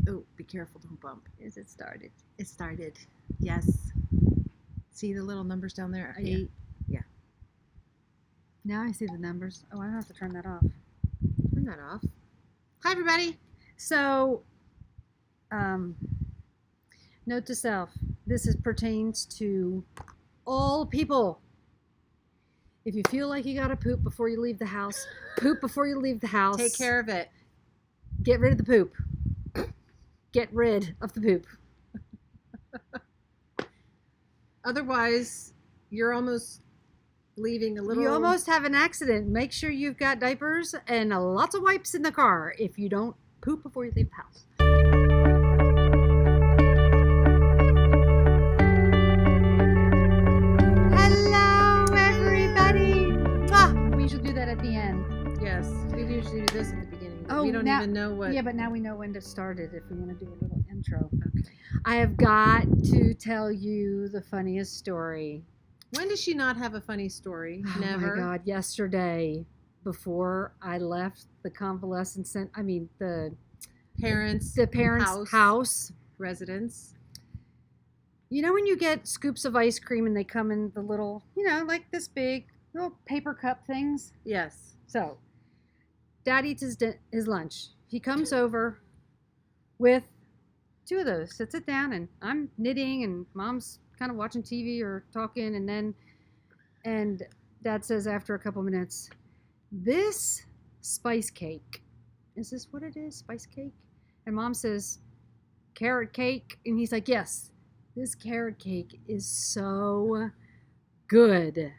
Oh, be careful, don't bump. Is it started? It started. Yes. See the little numbers down there? Oh, yeah. 8. Now I see the numbers. Oh, I don't have to turn that off. Turn that off. Hi, everybody. So, note to self: pertains to all people. If you feel like you gotta poop before you leave the house, poop before you leave the house. Take care of it. Get rid of the poop. Get rid of the poop. Otherwise, you're almost leaving a little. You almost have an accident. Make sure you've got diapers and lots of wipes in the car if you don't poop before you leave the house. Hello, everybody. We usually do that at the end. Yes, we usually do this at the beginning. Oh, we don't now- even know what. Yeah, but now we know when to start it if we want to do a little intro. Okay. I have got to tell you the funniest story. When does she not have a funny story? Never. Oh my God! Yesterday, before I left the convalescent center, the Parents. house. Residence. You know when you get scoops of ice cream and they come in the little, like this big little paper cup things? Yes. So, Dad eats his lunch. He comes over with 2 of those, sits it down, and I'm knitting, and Mom's kind of watching TV or talking, and Dad says after a couple minutes, "This spice cake, is this what it is, spice cake?" And Mom says, "Carrot cake," and he's like, "Yes, this carrot cake is so good."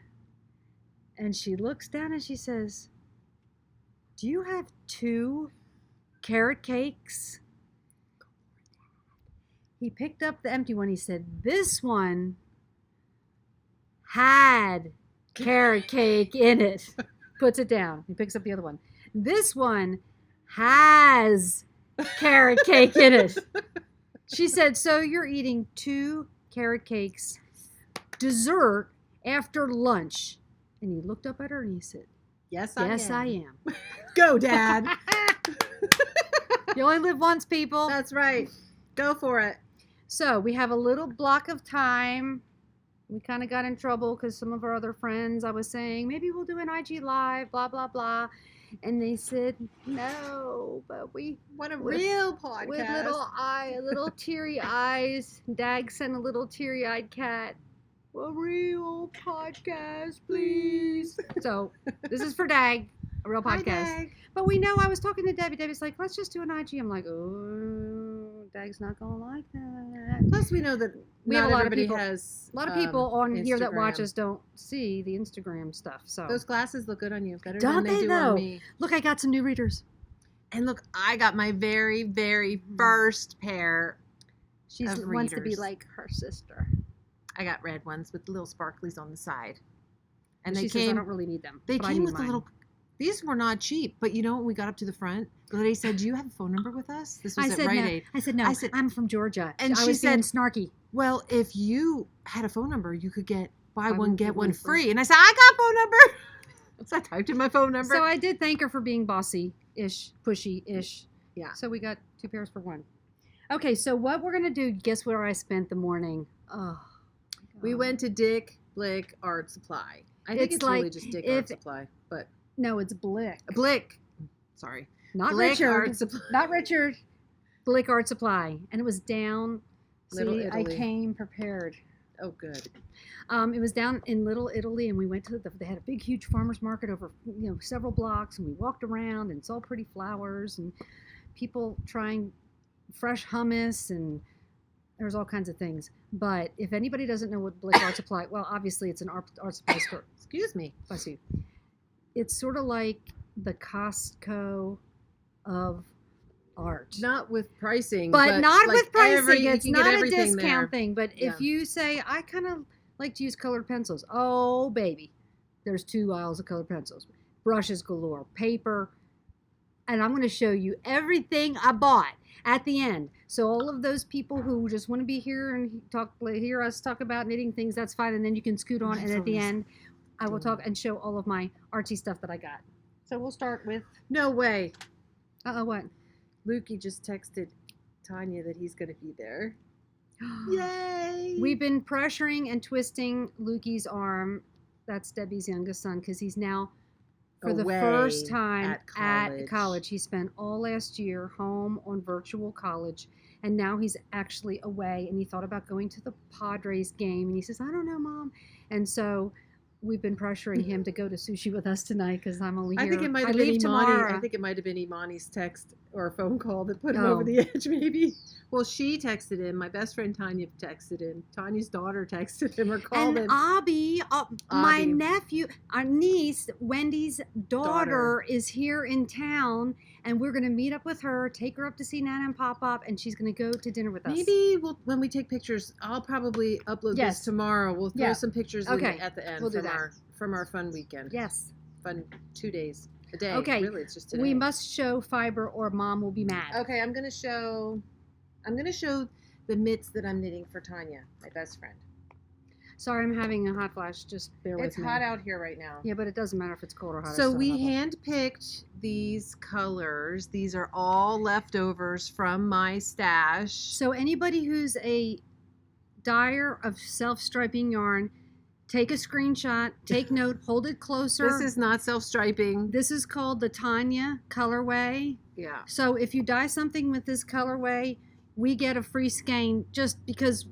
And she looks down and she says, "Do you have 2 carrot cakes?" He picked up the empty one. He said, "This one had carrot cake in it." Puts it down. He picks up the other one. "This one has carrot cake in it." She said, "So you're eating 2 carrot cakes, dessert after lunch?" And he looked up at her and he said, Yes, "Yes, I I am. am." Go, Dad. You only live once, people. That's right. Go for it. So we have a little block of time. We kind of got in trouble because some of our other friends, I was saying, maybe we'll do an IG live, blah, blah, blah. And they said, no, but we Want a real podcast. with little teary eyes. Dag sent a little teary-eyed cat. A real podcast, please. So this is for Dag, a real Hi, podcast. Dag. But we know, I was talking to Debbie. Debbie's like, let's just do an IG. I'm like, oh, Dag's not going to like that. Plus, we know that We not have a lot of everybody people- has. A lot of people on here that watch Instagram. us don't see the Instagram stuff. So Those glasses look good on you. Better Don't than they they, do though? on me. look, I got some new readers. And look, I got my very, very first pair. She Of wants to be readers. like her sister. I got red ones with little sparklies on the side. And And they she says, I came. don't really need them. They but I came need with mine. the little. These were not cheap, but you know when we got up to the front, the lady said, "Do you have a phone number with us?" This was I at said Rite no. Aid. I said no. I said- I'm from Georgia. And I she was being said- snarky. Well, if you had a phone number, you could get buy Buy one get one free. And I said, "I got phone number." So I typed in my phone number. So I did thank her for being bossy-ish, pushy-ish. Yeah. So we got 2 pairs for 1. Okay, so what we're gonna do? Guess where I spent the morning? Oh, We God. went to Dick Blick Art Supply. I think It's it's really like just Dick if- Art Supply, but No, it's Blick. Blick. Sorry, Not Blick Richard. Art Supply. Not Richard. Blick Art Supply, and it was down. Little See, I Italy. came prepared. Oh, good. It was down in Little Italy, and we went to they had a big, huge farmers market over several blocks, and we walked around and saw pretty flowers and people trying fresh hummus, and there was all kinds of things. But if anybody doesn't know what Blick Art Supply, well, obviously it's an art supply store. Excuse me. Bless you. It's sort of like the Costco of art. Not with pricing, But not like with pricing. you It's can get not a everything discount there. thing. But Yeah. if you say, I kind of like to use colored pencils. Oh, baby. There's 2 aisles of colored pencils. Brushes galore. Paper. And I'm going to show you everything I bought at the end. So all of those people who just want to be here and hear us talk about knitting things, that's fine. And then you can scoot on. My And at the phone is end, I will doing talk and show all of my artsy stuff that I got. So we'll start with, No way. what? Lukey just texted Tanya that he's going to be there. Yay! We've been pressuring and twisting Lukey's arm. That's Debbie's youngest son, because he's now, for the first time at college. He spent all last year home on virtual college, and now he's actually away. And he thought about going to the Padres game, and he says, "I don't know, Mom." And so we've been pressuring him to go to sushi with us tonight because I'm only here. I think it might have been Imani. I think it might have been Imani's text or a phone call that put him over the edge, maybe. Well, she texted him. My best friend Tanya texted him. Tanya's daughter texted him or called him. And Abby, my nephew, our niece, Wendy's daughter is here in town, and we're going to meet up with her, take her up to see Nana and Pop Up, and she's going to go to dinner with us. Maybe when we take pictures, I'll probably upload this tomorrow. We'll throw some pictures in at the end from our fun weekend. Yes. Fun 2 days. A day. Okay. Really, it's just today. We must show fiber or Mom will be mad. Okay, I'm going to show the mitts that I'm knitting for Tanya, my best friend. Sorry, I'm having a hot flash. Just bear with me. It's hot out here right now. Yeah, but it doesn't matter if it's cold or hot. So we hand-picked these colors. These are all leftovers from my stash. So anybody who's a dyer of self-striping yarn, take a screenshot, take note, hold it closer. This is not self-striping. This is called the Tanya colorway. Yeah. So if you dye something with this colorway, we get a free skein just because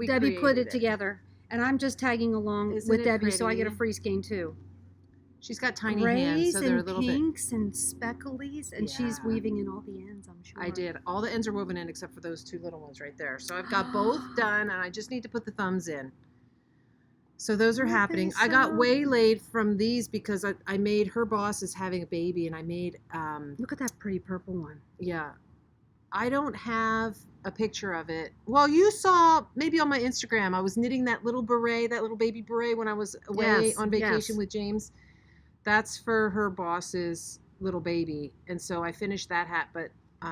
Debbie put it together. And I'm just tagging along with Debbie, so I get a free skein too. She's got tiny hands, so they're a little pinks and specklies, and she's weaving in all the ends, I'm sure. I did. All the ends are woven in except for those two little ones right there. So I've got both done, and I just need to put the thumbs in. So those are happening. I got waylaid from these because I made her boss is having a baby, and I made... Look at that pretty purple one. Yeah. I don't have a picture of it. Well, you saw maybe on my Instagram, I was knitting that little beret, that little baby beret when I was away on vacation with James. That's for her boss's little baby. And so I finished that hat, but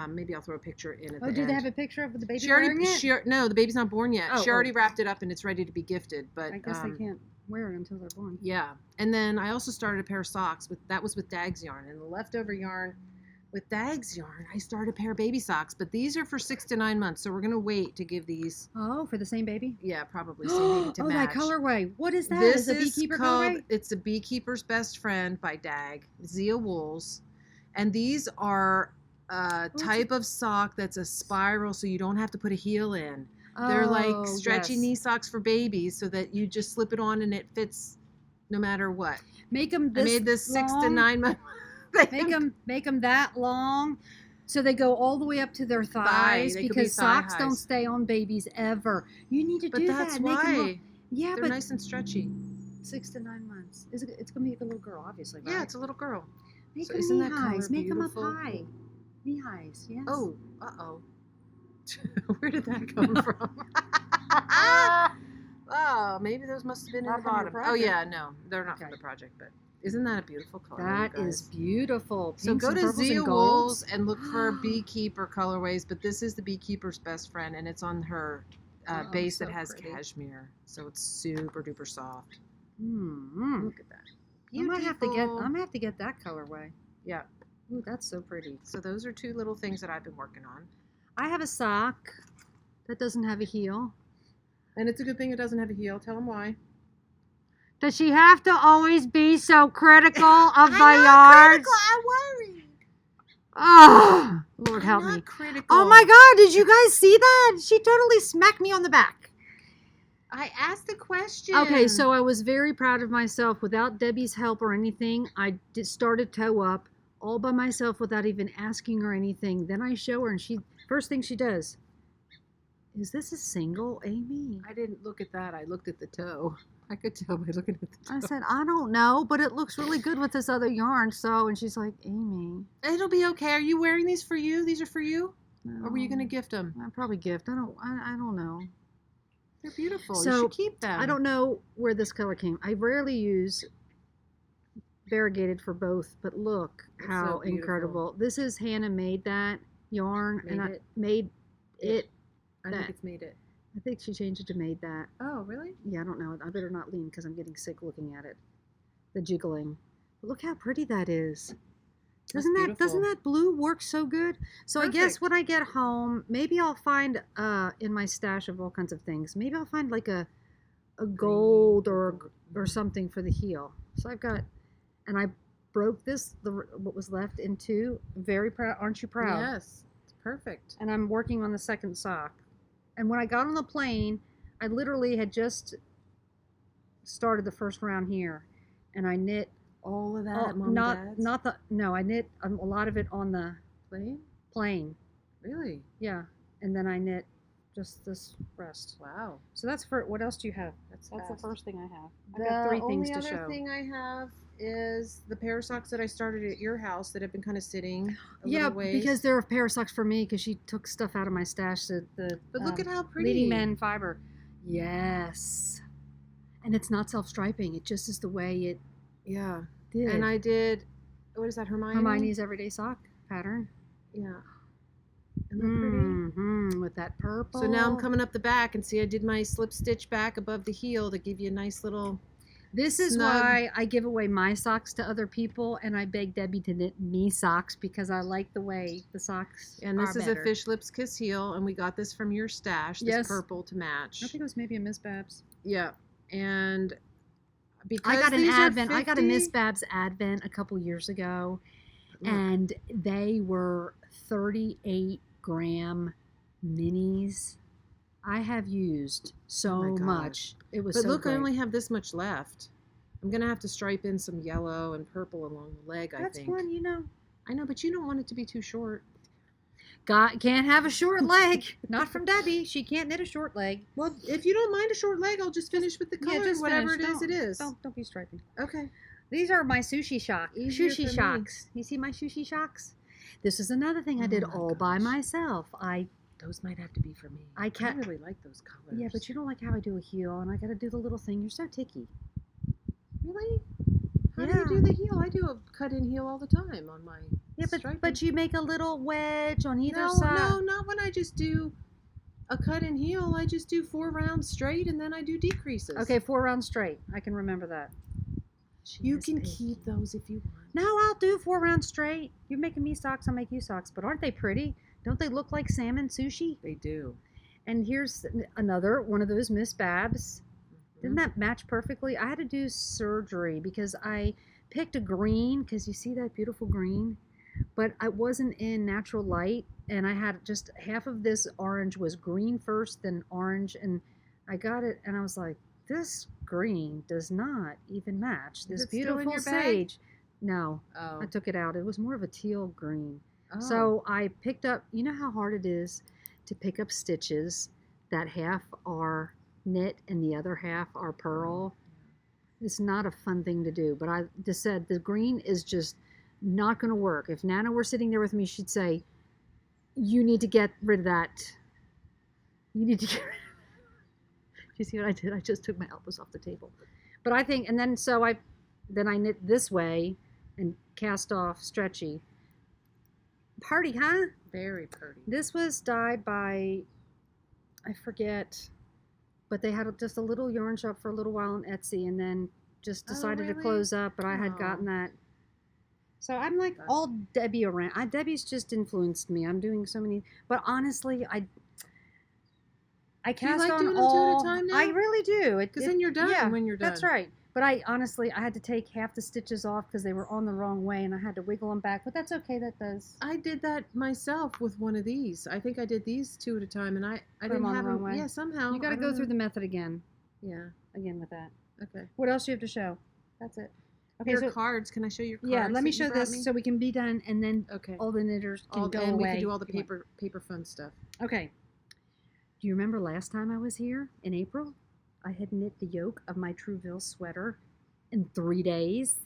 maybe I'll throw a picture in at the end. Do they have a picture of the baby wearing it? No, the baby's not born yet. She already wrapped it up and it's ready to be gifted. But I guess they can't wear it until they're born. Yeah. And then I also started a pair of socks. That was with Dag's yarn. And the leftover yarn with Dag's yarn, I started a pair of baby socks. But these are for 6 to 9 months. So we're going to wait to give these. Oh, for the same baby? Yeah, probably. Same baby to match. That colorway. What is that? This is a beekeeper colorway? It's a Beekeeper's Best Friend by Dag. Zia Wools. And these are a type of sock that's a spiral so you don't have to put a heel in. They're like stretchy knee socks for babies so that you just slip it on and it fits no matter what. Make them this I made this long. 6 to 9 months. Make them that long so they go all the way up to their thighs because socks don't stay on babies ever. You need to do that. But that's why. Yeah, they're nice and stretchy. 6 to 9 months. It's going to be a little girl, obviously, right? Yeah, it's a little girl. Make them knee highs. Make them up high. Knee highs, yes. Oh, uh-oh. Where did that come from? Oh, maybe those must have been in the bottom. Oh, yeah, no. They're not from the project, but isn't that a beautiful color? That is beautiful. So go to Zia Wools and look for Beekeeper colorways, but this is the Beekeeper's Best Friend, and it's on her base that has cashmere. So it's super duper soft. Look at that. I'm gonna have to get that colorway. Yeah. Ooh, that's so pretty. So those are 2 little things that I've been working on. I have a sock that doesn't have a heel. And it's a good thing it doesn't have a heel. Tell them why. Does she have to always be so critical of my yards? I'm worried. Oh, Lord help me. Critical. Oh my God, did you guys see that? She totally smacked me on the back. I asked a question. Okay, so I was very proud of myself. Without Debbie's help or anything, I started toe up all by myself without even asking her anything. Then I show her, and first thing she does, is this a single, Amy? I didn't look at that. I looked at the toe. I could tell by looking at the toe. I said, I don't know, but it looks really good with this other yarn. So, and she's like, Amy. It'll be okay. Are you wearing these for you? These are for you? No. Or were you going to gift them? I'll probably gift. I don't know. They're beautiful. So, you should keep them. I don't know where this color came. I rarely use variegated for both, but look how incredible. This is Hannah made that yarn, I made it. I think it's made it. I think she changed it to made that. Oh, really? Yeah, I don't know. I better not lean because I'm getting sick looking at it. The jiggling. But look how pretty that is. Doesn't that blue work so good? So Perfect. I guess when I get home, maybe I'll find in my stash of all kinds of things. Maybe I'll find like a gold or something for the heel. So I've got, and I broke what was left in two. Very proud. Aren't you proud? Yes, it's perfect. And I'm working on the second sock. And when I got on the plane, I literally had just started the first round here, and I knit all of that. Mom and Dad's? I knit a lot of it on the plane. Really? Yeah, and then I knit just this rest. Wow. So that's for what else do you have? That's the first thing I have. I've got 3 things to show. The only other thing I have is the pair of socks that I started at your house that have been kind of sitting a little ways. Because they're a pair of socks for me because she took stuff out of my stash. But look at how pretty. Leading Men fiber. Yes. And it's not self-striping. It just is the way it did. And I did, what is that, Hermione's everyday sock pattern. Yeah. And they're pretty. Mm-hmm. With that purple. So now I'm coming up the back and see I did my slip stitch back above the heel to give you a nice little This is why I give away my socks to other people, and I beg Debbie to knit me socks because I like the way the socks And this is a Fish Lips Kiss heel, and we got this from your stash, this purple to match. I think it was maybe a Miss Babs. Yeah. And because I got an Advent. 50, I got a Miss Babs Advent a couple years ago, and they were 38-gram minis. I have used so much. It was But look, I only have this much left. I'm going to have to stripe in some yellow and purple along the leg, I think. That's fun, you know. I know, but you don't want it to be too short. Can't have a short leg. Not from Debbie. She can't knit a short leg. Well, if you don't mind a short leg, I'll just finish with the color, whatever it is. Don't be striping. Okay. These are my sushi shocks. Sushi shocks. You see my sushi shocks? This is another thing I did all by myself. Those might have to be for me. I really like those colors. Yeah, but you don't like how I do a heel, and I got to do the little thing. You're so ticky. Really? How do you do the heel? I do a cut-in heel all the time on my but you make a little wedge on either side. No, not when I just do a cut-in heel. I just do 4 rounds straight, and then I do decreases. Okay, 4 rounds straight. I can remember that. You can keep those if you want. No, I'll do 4 rounds straight. You're making me socks, I'll make you socks. But aren't they pretty? Don't they look like salmon sushi? They do. And here's another one of those Miss Babs. Didn't that match perfectly? I had to do surgery because I picked a green, because you see that beautiful green? But I wasn't in natural light, and I had just half of this orange was green first, then orange, and I got it, and I was like, this green does not even match this beautiful sage. No, I took it out. It was more of a teal green. So I picked up, you know how hard it is to pick up stitches that half are knit and the other half are purl? It's not a fun thing to do, but I just said the green is just not going to work. If Nana were sitting there with me, she'd say, you need to get rid of that. You need to get rid of that. You see what I did? I just took my elbows off the table. But I think, and then so I knit this way and cast off stretchy. Party, huh? Very pretty. This was dyed by, I forget, but they had just a little yarn shop for a little while on Etsy, and then just decided to close up, but I had gotten that. So I'm like all Debbie around. Debbie's just influenced me. I'm doing so many, but honestly, I cast on doing all. Them 2 at a time now? I really do. Because then you're done when you're done. That's right. But I had to take half the stitches off because they were on the wrong way, and I had to wiggle them back. But that's okay. That does. I did that myself with one of these. I think I did these 2 at a time, and I didn't have them. Yeah, somehow. You got to go through the method again. Yeah. Again with that. Okay. What else do you have to show? That's it. Okay. Your cards. Can I show your cards? Yeah. Let me show this so we can be done, and then all the knitters can go away. And we can do all the paper fun stuff. Okay. Do you remember last time I was here in April? I had knit the yoke of my Trouville sweater in 3 days.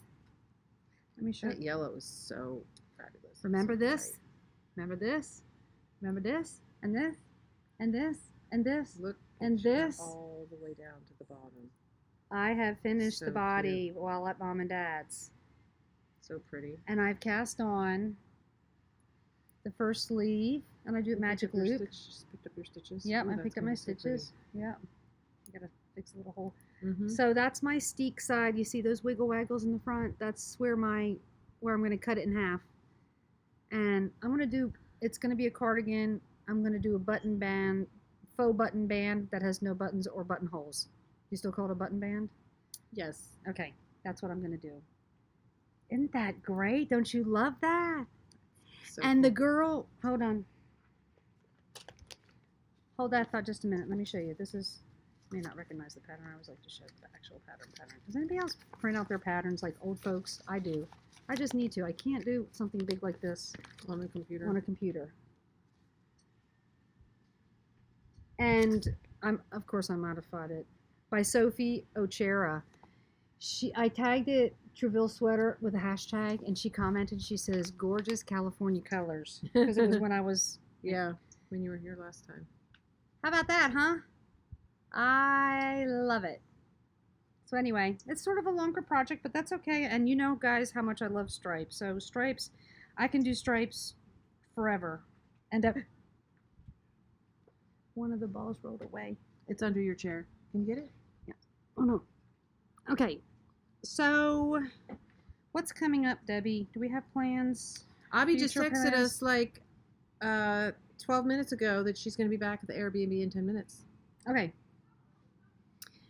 Let me show that yellow is so fabulous. Remember this? Bright. Remember this? Remember this? And this? And this? And this? Look, and this? All the way down to the bottom. I have finished the body while at Mom and Dad's. So pretty. And I've cast on the first sleeve, and I do it magic loop. Just picked up your stitches. Yep, I picked up my stitches. Yeah. I gotta fix a little hole. So that's my steek side. You see those wiggle waggles in the front? That's where I'm going to cut it in half. And it's going to be a cardigan. I'm going to do a button band, faux button band that has no buttons or buttonholes. You still call it a button band? Yes. Okay, that's what I'm going to do. Isn't that great? Don't you love that? So and cool. the girl, hold on. Hold that thought just a minute. Let me show you. This is, you may not recognize the pattern. I always like to show the actual pattern. Does anybody else print out their patterns like old folks? I do. I just need to. I can't do something big like this on a computer. on a computer. And of course I modified it by Sophie Ochera. I tagged it Treville sweater with a hashtag, and she commented. She says, "Gorgeous California colors," because it was when I was when you were here last time. How about that, huh? I love it. So anyway, it's sort of a longer project, but that's okay. And you know, guys, how much I love stripes. So stripes, I can do stripes forever. And one of the balls rolled away. It's under your chair. Can you get it? Yeah. Oh no. Okay. So what's coming up, Debbie? Do we have plans? Abby just texted us like 12 minutes ago that she's going to be back at the Airbnb in 10 minutes. Okay.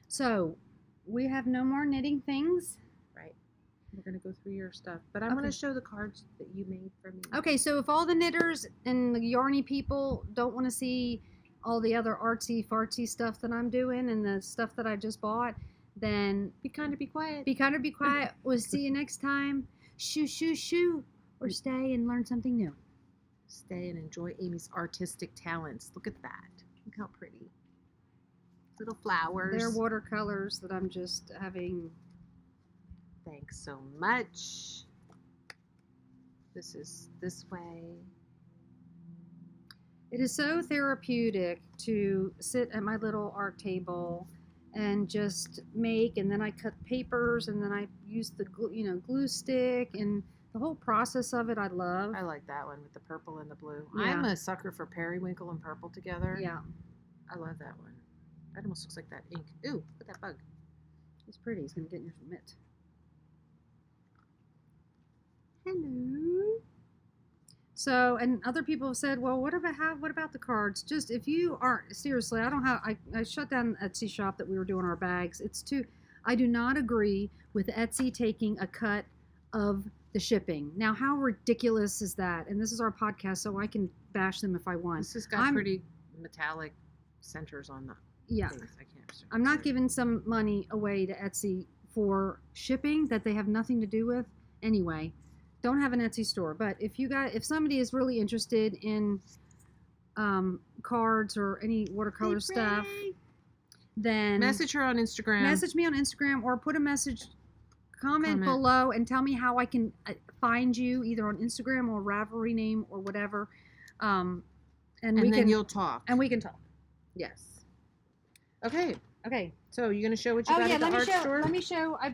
So we have no more knitting things. Right. We're going to go through your stuff. But I want to show the cards that you made for me. Okay, so if all the knitters and the yarny people don't want to see all the other artsy-fartsy stuff that I'm doing and the stuff that I just bought, then be kind of be quiet. Be kind of be quiet. We'll see you next time. Shoo, shoo, shoo. Or stay and learn something new. Stay and enjoy Amy's artistic talents. Look at that. Look how pretty. Little flowers. They're watercolors that I'm just having. Thanks so much. This is this way. It is so therapeutic to sit at my little art table and just make, and then I cut papers, and then I use the glue stick, and the whole process of it I love. I like that one with the purple and the blue. Yeah. I'm a sucker for periwinkle and purple together. Yeah. I love that one. That almost looks like that ink. Ooh, look at that bug. It's pretty. It's going to get in your mitt. Hello. So, and other people have said, well, what about the cards? Just if you aren't, seriously, I shut down an Etsy shop that we were doing our bags. I do not agree with Etsy taking a cut of the shipping. Now, how ridiculous is that? And this is our podcast, so I can bash them if I want. This has got pretty metallic centers on the things. I'm not giving some money away to Etsy for shipping that they have nothing to do with. Anyway, don't have an Etsy store. But if somebody is really interested in cards or any watercolor stuff, then message her on Instagram. Message me on Instagram or put a comment below and tell me how I can find you either on Instagram or Ravelry name or whatever. And then you'll talk. And we can talk. Yes. Okay. Okay. So you're gonna show what you got at the art store? Let me show. I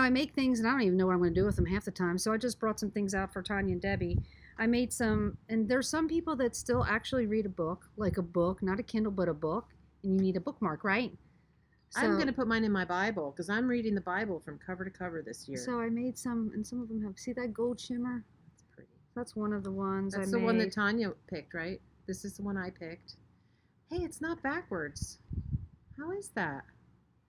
make things and I don't even know what I'm going to do with them half the time. So I just brought some things out for Tanya and Debbie. I made some, and there's some people that still actually read a book, like a book, not a Kindle, but a book, and you need a bookmark, right? So, I'm going to put mine in my Bible because I'm reading the Bible from cover to cover this year. So I made some, and some of them have, see that gold shimmer? That's pretty. That's one of the ones That's the one that Tanya picked, right? This is the one I picked. Hey, it's not backwards. How is that?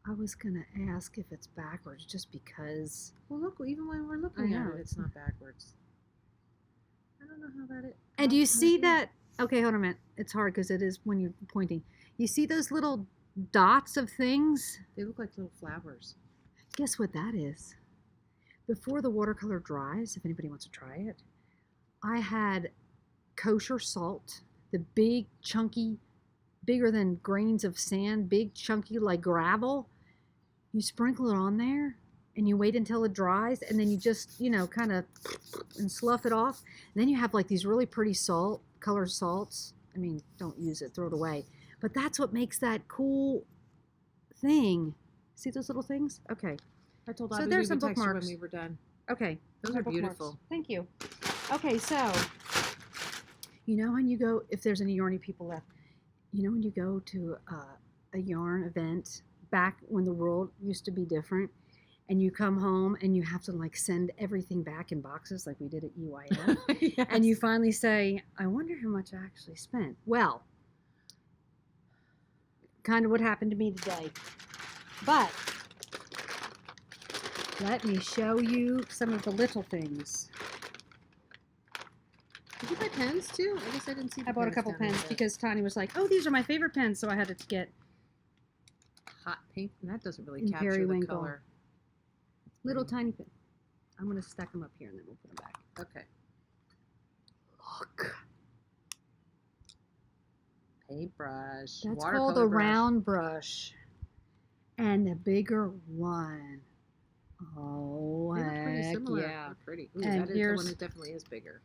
I was going to ask if it's backwards just because. Well, look, even when we're looking at it, it's not backwards. I don't know how that is. And do you see that? Okay, hold on a minute. It's hard because it is when you're pointing. You see those little dots of things? They look like little flowers. Guess what that is? Before the watercolor dries, if anybody wants to try it, I had kosher salt, the big, chunky, bigger than grains of sand, big, chunky like gravel. You sprinkle it on there and you wait until it dries, and then you just, kind of and slough it off. And then you have like these really pretty colored salts. I mean, don't use it, throw it away. But that's what makes that cool thing. See those little things? Okay. I told Abby there's some bookmarks when we were done. Okay. Those are beautiful. Thank you. Okay, so, when you go, if there's any yarny people left, when you go to a yarn event back when the world used to be different, and you come home and you have to like send everything back in boxes like we did at EYF. Yes. And you finally say, I wonder how much I actually spent. Well, kind of what happened to me today. But let me show you some of the little things. Did you buy pens too? I guess I didn't see. I bought a couple down there pens yet. because Tanya was like, oh, these are my favorite pens. So I had to get Hot pink. And that doesn't really And capture the periwinkle. color. little tiny pens. I'm going to stack them up here and then we'll put them back. Okay. Look. Paintbrush. That's watercolor called a brush. round brush. And the bigger one. Oh, They look pretty heck similar. yeah. They're pretty. Ooh, And that is the here's- one that definitely is bigger.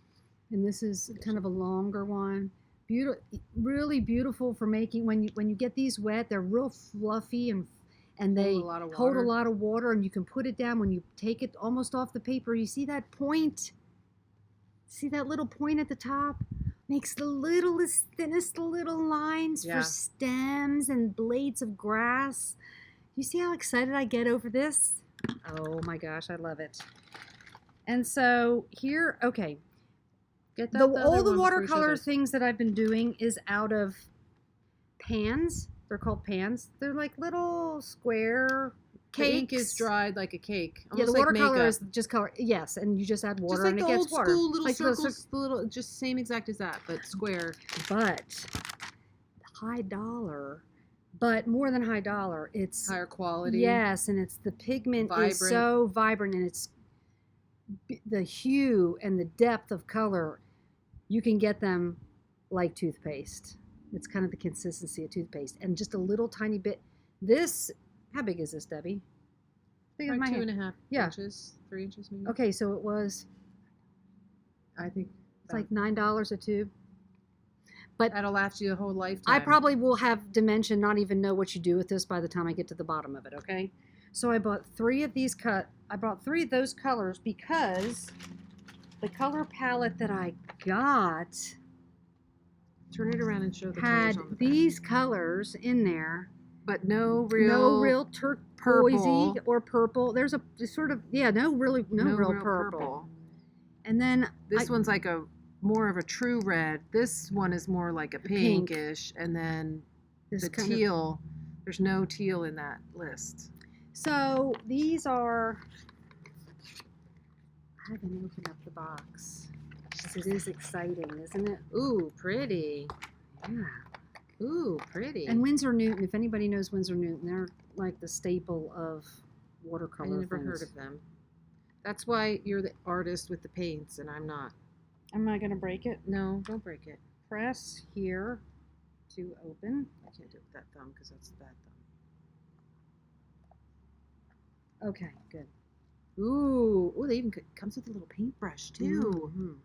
And this is kind of a longer one. Beautiful, really beautiful for making. When you get these wet, they're real fluffy and they Hold a lot of hold a water. lot of water. And you can put it down when you take it almost off the paper. You see that point? See that little point at the top? Makes the littlest, thinnest little lines Yeah. for stems and blades of grass. You see how excited I get over this? Oh my gosh, I love it. And so here, okay. Get that, the All other the one before you show watercolor those. things that I've been doing is out of pans. They're called pans. They're like little square The cakes. ink is dried like a cake. Yeah, the Almost like watercolor makeup. is just color. Yes, and you just add Just water like and the it old gets water. school little Like the circles, the little, just same exact as that, but square. But high dollar, but more than high dollar, it's Higher quality. yes, and it's the pigment is Vibrant. so vibrant, and it's the hue and the depth of color. You can get them like toothpaste. It's kind of the consistency of toothpaste, and just a little tiny bit. This, how big is this, Debbie? Big as Like my hand. 2.5 Yeah. inches, 3 inches maybe. Okay, so it was. I think It's like $9 a tube. But that'll last you a whole lifetime. I probably will have dementia, not even know what you do with this by the time I get to the bottom of it, okay? So I bought 3 of these I bought 3 of those colors because the color palette that I got turn it around and show the had colors on the back. these colors in there. But no No real real turquoisey purple. or purple. There's a sort of, yeah, no real purple. And then This one's like a more of a true red. This one is more like a pink. pinkish, and then this the kind of- teal. There's no teal in that list. So these are, I haven't opened up the box. 'Cause it is exciting, isn't it? Ooh, pretty. Yeah. Ooh, pretty. And Winsor Newton, if anybody knows Winsor Newton, they're like the staple of I watercolor never things. heard of them. That's why you're the artist with the paints, and I'm not. Am I going to break it? No, don't break it. Press here to open. I can't do it with that thumb because that's the bad Okay, good. thumb. Ooh, they even comes with a little paintbrush too. Mhm.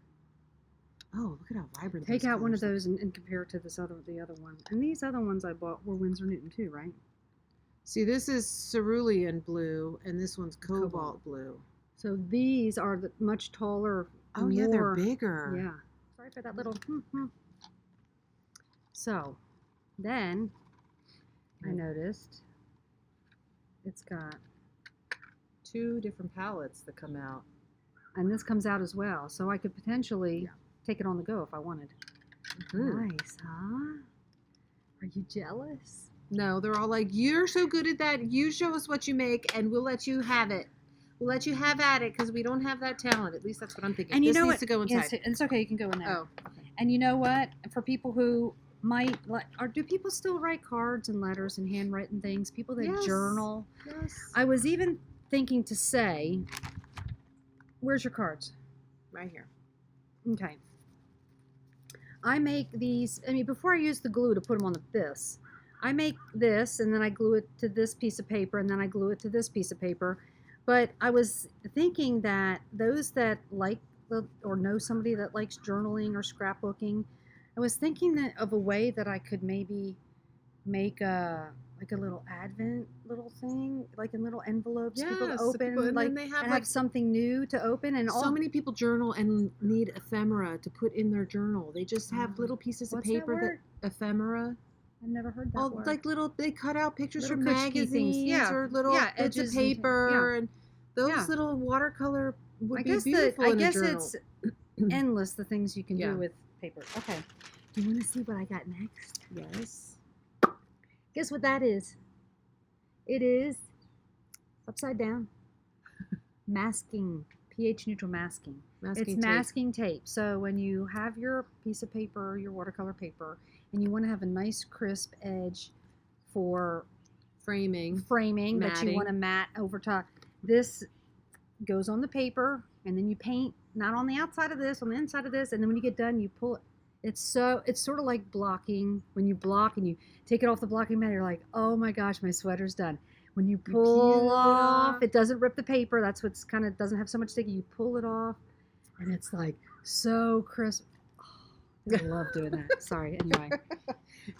Oh, look at how vibrant. Take those out one of colors those and compare it to the other one. And these other ones I bought were Winsor Newton too, right? See, this is cerulean blue, and this one's Cobalt. cobalt blue. So these are the much taller. Oh yeah, they're more- bigger. Yeah. Sorry for that little. So, then I noticed it's got, 2 different palettes that come out. and this comes out as well. So I could potentially take it on the go if I wanted. Mhm. Nice, huh? Are you jealous? No, they're all like, you're so good at that. You show us what you make, and we'll let you have it. We'll let you have at it because we don't have that talent. At least that's what I'm thinking. And you this know needs what? to go inside. Yes, it's okay. You can go in there. Oh, okay. And you know what? For people who might like, or do people still write cards and letters and handwritten things? People that Yes. journal. Yes. I was even thinking to say, where's your cards? Right here. Okay. I make these, I mean, before I use the glue to put them on this, I make this and then I glue it to this piece of paper and then I glue it to this piece of paper. But I was thinking that those that like or know somebody that likes journaling or scrapbooking, I was thinking that of a way that I could maybe make a little advent little thing, like in little envelopes people to Yes, open, people- and like then they have, and like- have something new to open. And So many people journal and need ephemera to put in their journal. They just have Oh. little pieces of What's that paper word? ephemera. I've never heard that All word. like little, they cut out pictures Little from tchotchke things. magazines Yeah. or little Yeah, bits of edges and- paper, yeah. and those little watercolor would be guess beautiful in a journal. it's endless the things you can Yeah. do with paper. Okay. Do you want to see what I got next? Yes. Guess what that is? It is upside down. Masking. pH neutral masking. It's masking tape. So when you have your piece of paper, your watercolor paper, and you want to have a nice crisp edge for framing, but you want to matte over top, this goes on the paper, and then you paint not on the outside of this, on the inside of this, and then when you get done, you pull it. It's sort of like blocking. When you block and you take it off the blocking mat, you're like, oh my gosh, my sweater's done. When you pull off, it doesn't rip the paper. That's what's kind of doesn't have so much sticky. You pull it off, and it's like so crisp. Oh, I love doing that. Sorry. Anyway,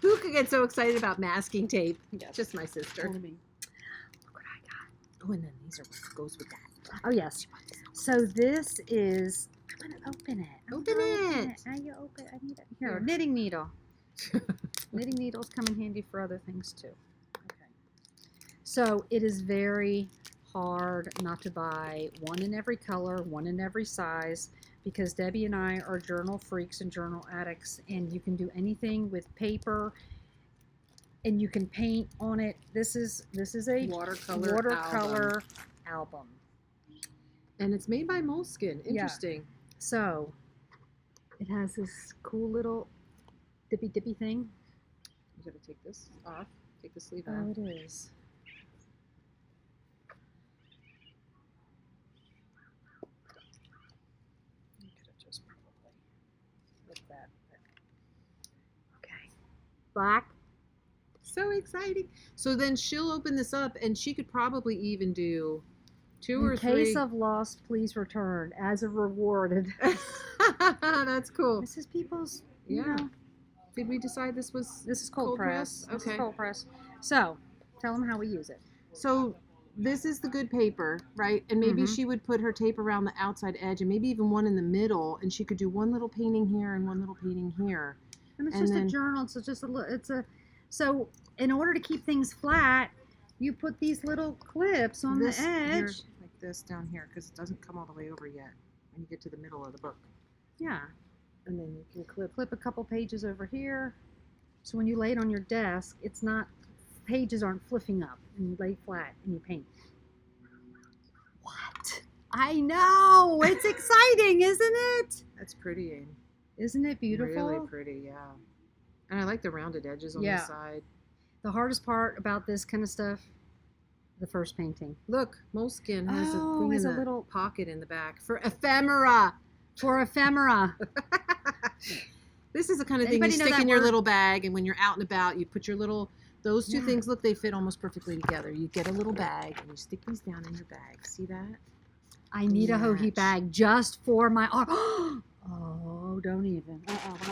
who could get so excited about masking tape? Yes. Just my sister. Look what I got. Oh, and then these are what goes with that. Oh yes. So this is. I'm gonna open it. Open it. Now you open it. I need it. Here, a knitting needle. Knitting needles come in handy for other things too. So it is very hard not to buy one in every color, one in every size, because Debbie and I are journal freaks and journal addicts, and you can do anything with paper, and you can paint on it. This is a watercolor album. And it's made by Moleskine. Interesting. Yeah. So it has this cool little dippy thing. You gotta take this off. Take the sleeve off. Oh, it is. Okay. Black. So exciting. So then she'll open this up, and she could probably even do 2 or 3. In case of lost, please return as a reward. That's cool. This is people's. Yeah. Did we decide this was? This is cold press. Okay. This is cold press. So, tell them how we use it. So this is the good paper, right? And maybe she would put her tape around the outside edge, and maybe even one in the middle, and she could do one little painting here and one little painting here. And it's just a journal. So just a little. So in order to keep things flat, you put these little clips on the edge. Here, like this down here, because it doesn't come all the way over yet when you get to the middle of the book. Yeah. And then you can clip a couple pages over here. So when you lay it on your desk, it's not, pages aren't flipping up, and you lay flat and you paint. What? I know! It's exciting, isn't it? That's pretty. Isn't it beautiful? Really pretty, yeah. And I like the rounded edges on the side. The hardest part about this kind of stuff, the first painting. Look, Moleskine has a thing in a the little pocket in the back for ephemera. For ephemera. This is the kind of thing you stick in your little bag, and when you're out and about, you put your little, those two things, look, they fit almost perfectly together. You get a little bag, and you stick these down in your bag. See that? I need a hoagie bag just for my art. Oh, don't even.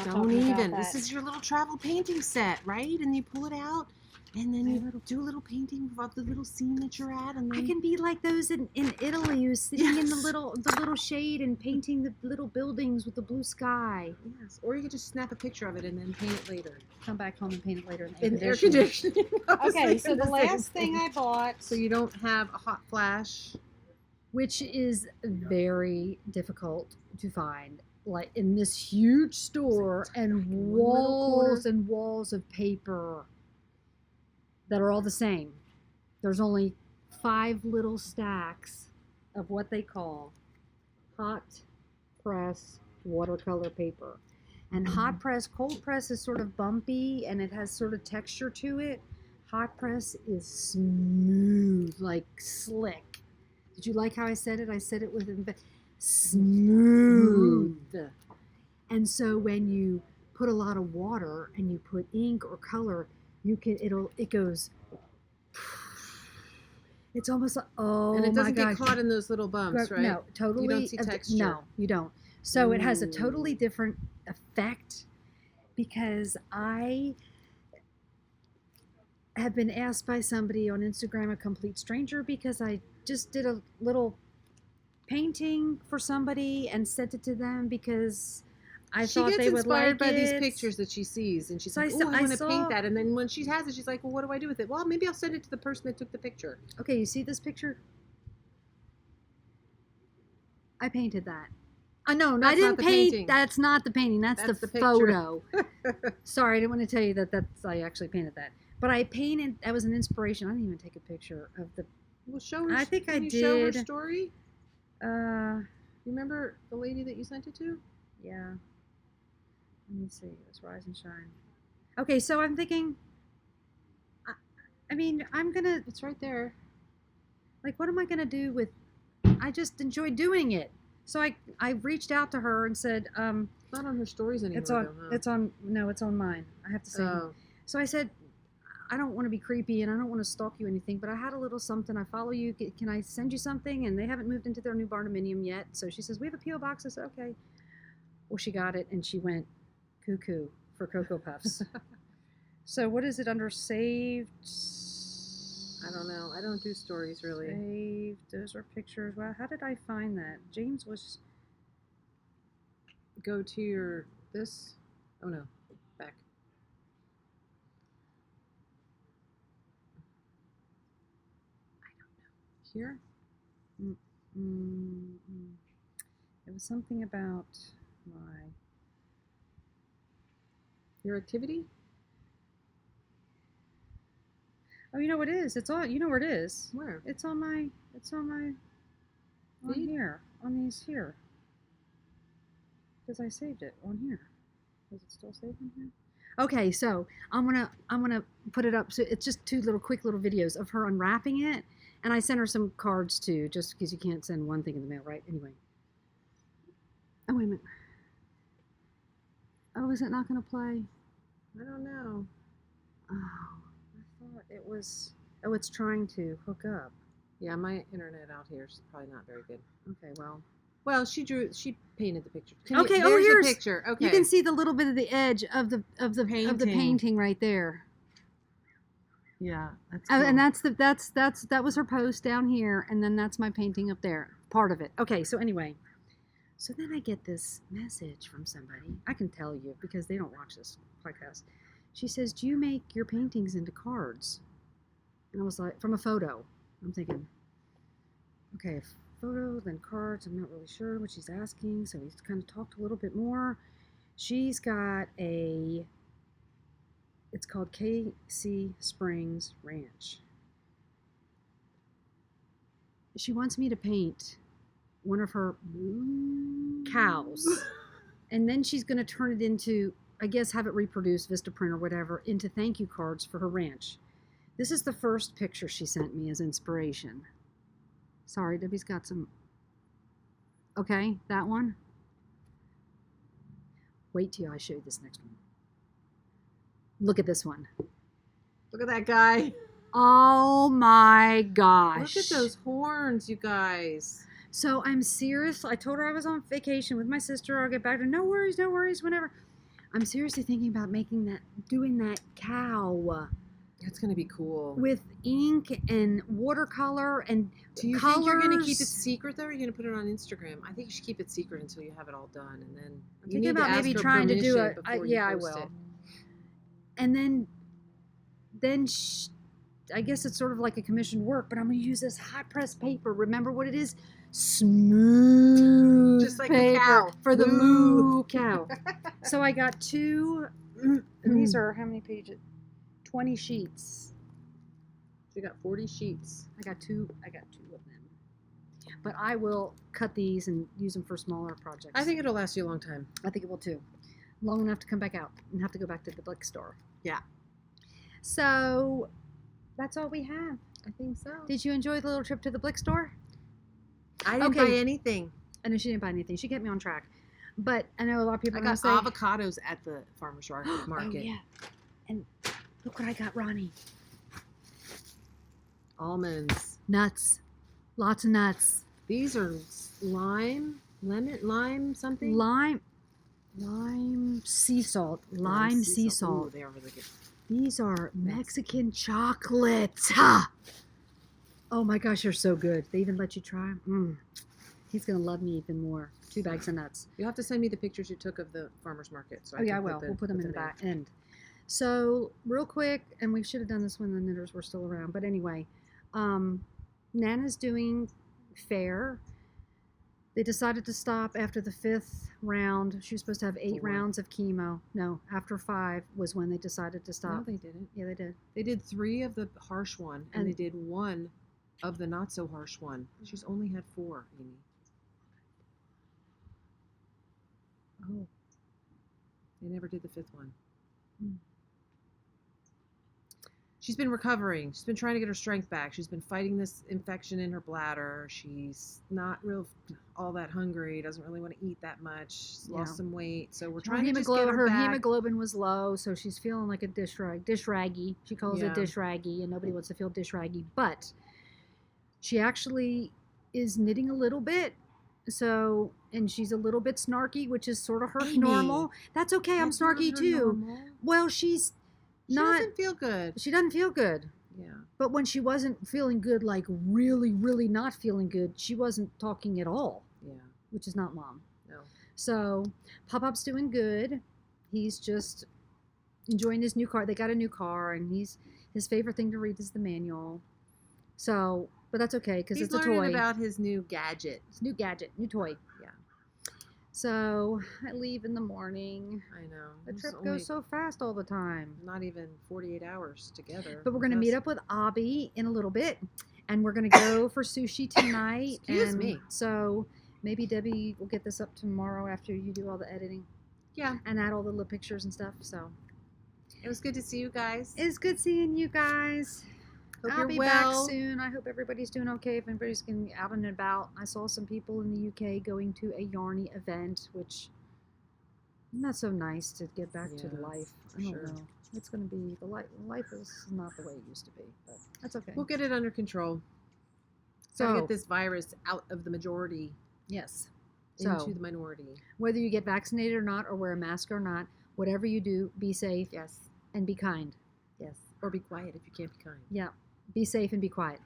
Don't even. This is your little travel painting set, right? And you pull it out, and then you do a little painting of the little scene that you're at. And then I can be like those in Italy, who's sitting in the little shade and painting the little buildings with the blue sky. Yes. Or you could just snap a picture of it and then paint it later. Come back home and paint it later in air conditioning. Okay, so the last thing I bought. So you don't have a hot flash. Which is very difficult to find. Like in this huge store, and walls and walls of paper that are all the same. There's only 5 little stacks of what they call hot press watercolor paper. And hot press, cold press is sort of bumpy and it has sort of texture to it. Hot press is smooth, like slick. Did you like how I said it? I said it with smooth. And so when you put a lot of water and you put ink or color, it goes. It's almost like, and it doesn't get caught in those little bumps, right? No, totally. You don't see texture. No, you don't. So it has a totally different effect, because I have been asked by somebody on Instagram, a complete stranger, because I just did a little painting for somebody and sent it to them because I thought they would like it. She gets inspired by these pictures that she sees, and she's like, oh, I want to paint that. And then when she has it, she's like, well, what do I do with it? Well, maybe I'll send it to the person that took the picture. Okay, you see this picture? I painted that. No, I That's didn't not the paint. painting. That's not the painting. That's That's the the picture. photo. Sorry, I didn't want to tell you that I actually painted that. But I painted. That was an inspiration. I didn't even take a picture of the. Well, show her. I think can I you show her did. story? You remember the lady that you sent it to? Yeah. Let me see. It was Rise and Shine. Okay, so I'm thinking. I mean, I'm gonna. It's right there. Like, what am I gonna do with? I just enjoy doing it. So I reached out to her and said, It's not on her stories anymore. it's on though, huh? it's on mine. I have to say. Oh. So I said, I don't want to be creepy and I don't want to stalk you or anything, but I had a little something. I follow you. Can I send you something? And they haven't moved into their new barndominium yet. So she says, we have a P.O. box. I said, okay. Well, she got it and she went cuckoo for Cocoa Puffs. So what is it under saved? I don't know. I don't do stories really. Saved. Those are pictures. Wow, how did I find that? James was. Go to your this. Oh no, back. I don't know. Here. It was something about your activity. Oh, you know what it is? It's on. You know where it is? Where? It's on my. On Feed? here. On these here. Because I saved it on here. Is it still saved on here? Okay, so I'm gonna put it up. So it's just two quick little videos of her unwrapping it, and I sent her some cards too, just because you can't send one thing in the mail, right? Anyway. Oh wait a minute. Oh, is it not gonna play? I don't know. Oh. It was. Oh, it's trying to hook up. Yeah, my internet out here is probably not very good. Okay, well. Well, she painted the picture. Okay, there's here's the picture. Okay, you can see the little bit of the edge of the painting right there. Yeah, that's cool. And that was her post down here, and then that's my painting up there, part of it. Okay, so anyway, so then I get this message from somebody. I can tell you because they don't watch this podcast. She says, do you make your paintings into cards? And I was like, from a photo. I'm thinking, okay, photo, then cards. I'm not really sure what she's asking. So we kind of talked a little bit more. She's got it's called KC Springs Ranch. She wants me to paint one of her cows. And then she's going to turn it into, I guess, have it reproduce, Vistaprint or whatever, into thank you cards for her ranch. This is the first picture she sent me as inspiration. Sorry, Debbie's got some. Okay, that one. Wait till I show you this next one. Look at this one. Look at that guy. Oh my gosh. Look at those horns, you guys. So I'm serious. I told her I was on vacation with my sister. I'll get back to her. No worries, whenever. I'm seriously thinking about doing that cow. That's going to be cool. With ink and watercolor and Do you colors. think you're going to keep it secret, though, or are you going to put it on Instagram? I think you should keep it secret until you have it all done, and then I'm thinking about maybe trying to do it. Yeah, I will. It. And then I guess it's sort of like a commissioned work, but I'm going to use this hot press paper. Remember what it is? Smooth, just like paper the cow for the moo cow. So I got two. And these are how many pages? 20 sheets. You got 40 sheets. I got two of them. But I will cut these and use them for smaller projects. I think it'll last you a long time. I think it will too. Long enough to come back out and have to go back to the Blick store. Yeah. So that's all we have. I think so. Did you enjoy the little trip to the Blick store? I didn't buy anything. I know she didn't buy anything. She kept me on track. But I know a lot of people I got avocados at the farmer's market. Oh, yeah. And look what I got, Ronnie. Almonds. Nuts. Lots of nuts. These are lime something? Lime sea salt. Lime sea salt. Ooh, they are really good. These are Mexican chocolates. Ha! Oh my gosh, they're so good. They even let you try them. He's going to love me even more. 2 bags of nuts. You'll have to send me the pictures you took of the farmer's market. So I will. We'll put them in the back end. So, real quick, and we should have done this when the knitters were still around, but anyway, Nana's doing fair. They decided to stop after the 5th round. She was supposed to have 8 4. rounds of chemo. No, after 5 was when they decided to No, stop. they didn't. Yeah, they did. They did 3 of the harsh one, and And- they did 1 of the not so harsh one. She's only had 4, Amy. Oh. They never did the 5th one. Hmm. She's been recovering. She's been trying to get her strength back. She's been fighting this infection in her bladder. She's not all that hungry. Doesn't really want to eat that much. She's lost some weight. So we're trying to just get her back. Hemoglobin was low, so she's feeling like a dish raggy. She calls it dish raggy, and nobody wants to feel dish raggy. But she actually is knitting a little bit. So, and she's a little bit snarky, which is sort of her normal. That's okay. I'm snarky too. Normal. Well, She doesn't feel good. She doesn't feel good. Yeah. But when she wasn't feeling good, like really, really not feeling good, she wasn't talking at all. Yeah. Which is not Mom. No. So Pop-Pop's doing good. He's just enjoying his new car. They got a new car, and his favorite thing to read is the manual. So, but that's okay because it's a toy. He's learning about his new gadget. His new gadget, new toy. Yeah. So I leave in the morning. I know. The trip goes so fast all the time. Not even 48 hours together. But we're going to meet up with Abby in a little bit, and we're going to go for sushi tonight. Excuse me. So maybe Debbie will get this up tomorrow after you do all the editing. Yeah. And add all the little pictures and stuff. So it was good to see you guys. It's good seeing you guys. Hope I'll you're be well. back soon. I hope everybody's doing okay. If anybody's getting out and about. I saw some people in the UK going to a Yarny event, which not so nice to get back to life. I don't know. It's going to be life is not the way it used to be, but that's okay. We'll get it under control. So get this virus out of the majority. Yes. Into the minority. Whether you get vaccinated or not, or wear a mask or not, whatever you do, be safe. Yes. And be kind. Yes. Or be quiet if you can't be kind. Yeah. Be safe and be quiet.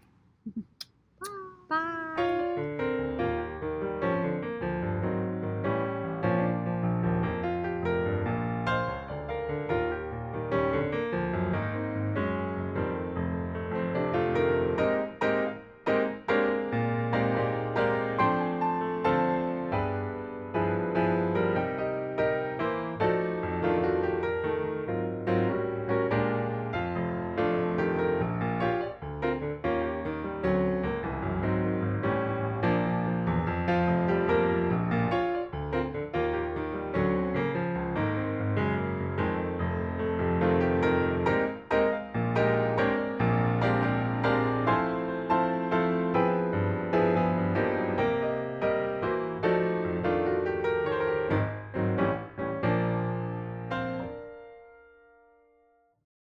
Bye. Bye.